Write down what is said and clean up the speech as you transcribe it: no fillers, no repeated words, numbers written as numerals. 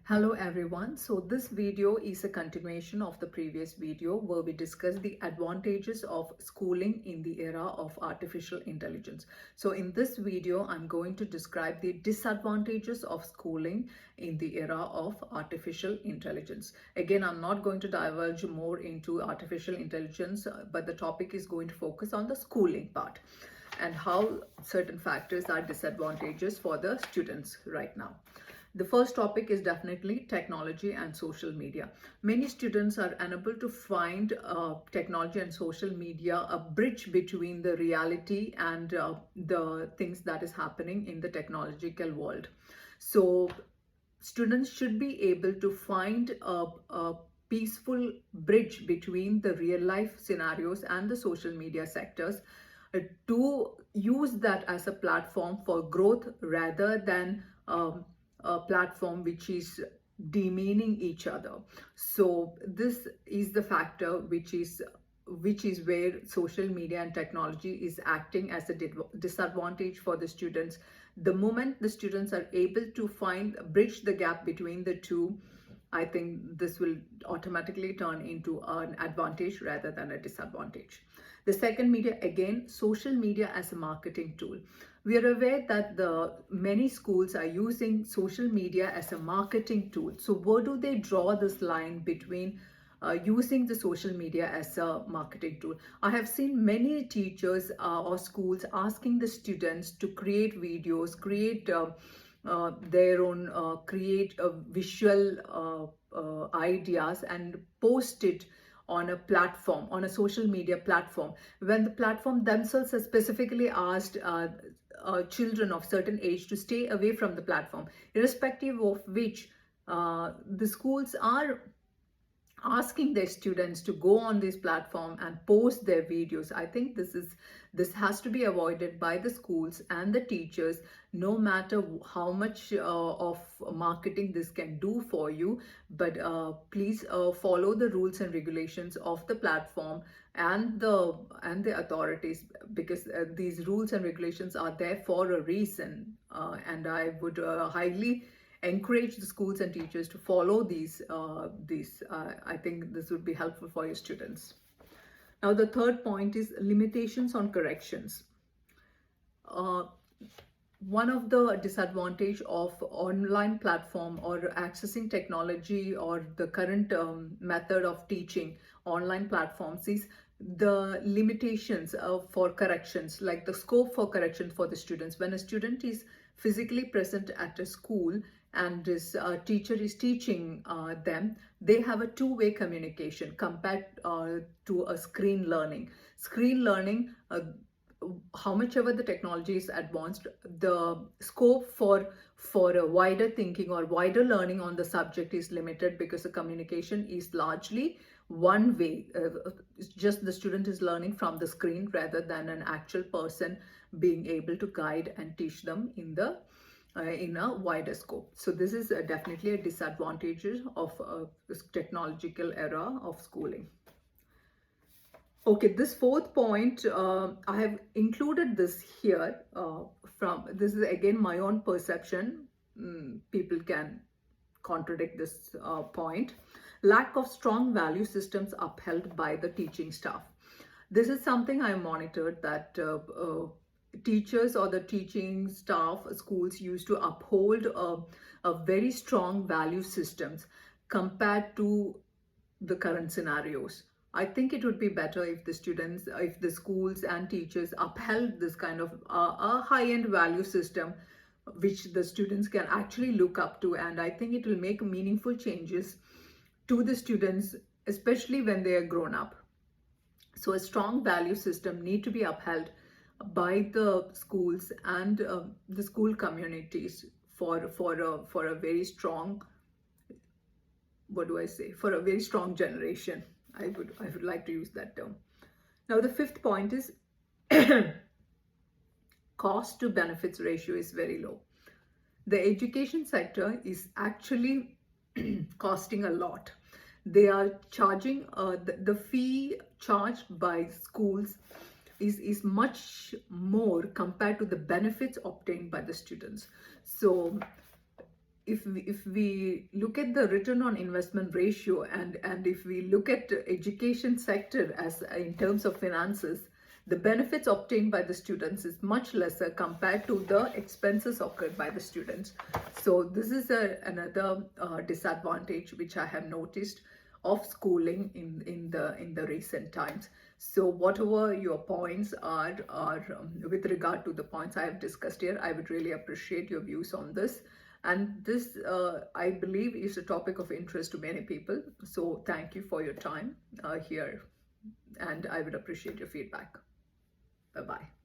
Hello everyone. So this video is a continuation of the previous video where we discussed the advantages of schooling in the era of artificial intelligence. So in this video, I'm going to describe the disadvantages of schooling in the era of artificial intelligence. Again, I'm not going to divulge more into artificial intelligence, but the topic is going to focus on the schooling part and how certain factors are disadvantages for the students right now. The first topic is definitely technology and social media. Many students are unable to find technology and social media a bridge between the reality and the things that is happening in the technological world. So students should be able to find a peaceful bridge between the real life scenarios and the social media sectors to use that as a platform for growth rather than a platform which is demeaning each other. So this is the factor which is where social media and technology is acting as a disadvantage for the students. The moment the students are able to bridge the gap between the two, I think this will automatically turn into an advantage rather than a disadvantage. The second media, again, social media as a marketing tool. We are aware that the many schools are using social media as a marketing tool. So where do they draw this line between using the social media as a marketing tool? I have seen many teachers or schools asking the students to create videos, create their own create a visual ideas and post it on a platform, on a social media platform, when the platform themselves has specifically asked children of certain age to stay away from the platform, irrespective of which the schools are asking their students to go on this platform and post their videos. I think this has to be avoided by the schools and the teachers, no matter how much of marketing this can do for you. But please follow the rules and regulations of the platform and the authorities, because these rules and regulations are there for a reason, and I would highly encourage the schools and teachers to follow these. I think this would be helpful for your students. Now, the third point is limitations on corrections. Uh, One of the disadvantage of online platform or accessing technology or the current method of teaching online platforms is the limitations for corrections, like the scope for correction for the students. When a student is physically present at a school and this teacher is teaching them, they have a two-way communication compared to a screen learning. Screen learning, how much ever the technology is advanced, the scope for a wider thinking or wider learning on the subject is limited, because the communication is largely one way. It's just the student is learning from the screen rather than an actual person being able to guide and teach them in a wider scope. So this is definitely a disadvantage of this technological era of schooling. Okay, this fourth point, I have included this here. This is again my own perception. People can contradict this point. Lack of strong value systems upheld by the teaching staff. This is something I monitored, that teachers or the teaching staff, schools used to uphold a very strong value systems compared to the current scenarios. I think it would be better if the schools and teachers upheld this kind of a high-end value system which the students can actually look up to, and I think it will make meaningful changes to the students, especially when they are grown up. So a strong value system need to be upheld by the schools and the school communities for a very strong, what do I say, for a very strong generation. I would like to use that term. Now, the fifth point is cost to benefits ratio is very low. The education sector is actually costing a lot. They are charging the fee charged by schools is much more compared to the benefits obtained by the students. So if we look at the return on investment ratio, and if we look at the education sector as in terms of finances, the benefits obtained by the students is much lesser compared to the expenses occurred by the students. So this is another disadvantage which I have noticed of schooling in the recent times. So whatever your points are with regard to the points I have discussed here, I would really appreciate your views on this. And this, I believe, is a topic of interest to many people. So thank you for your time here, and I would appreciate your feedback. Bye bye.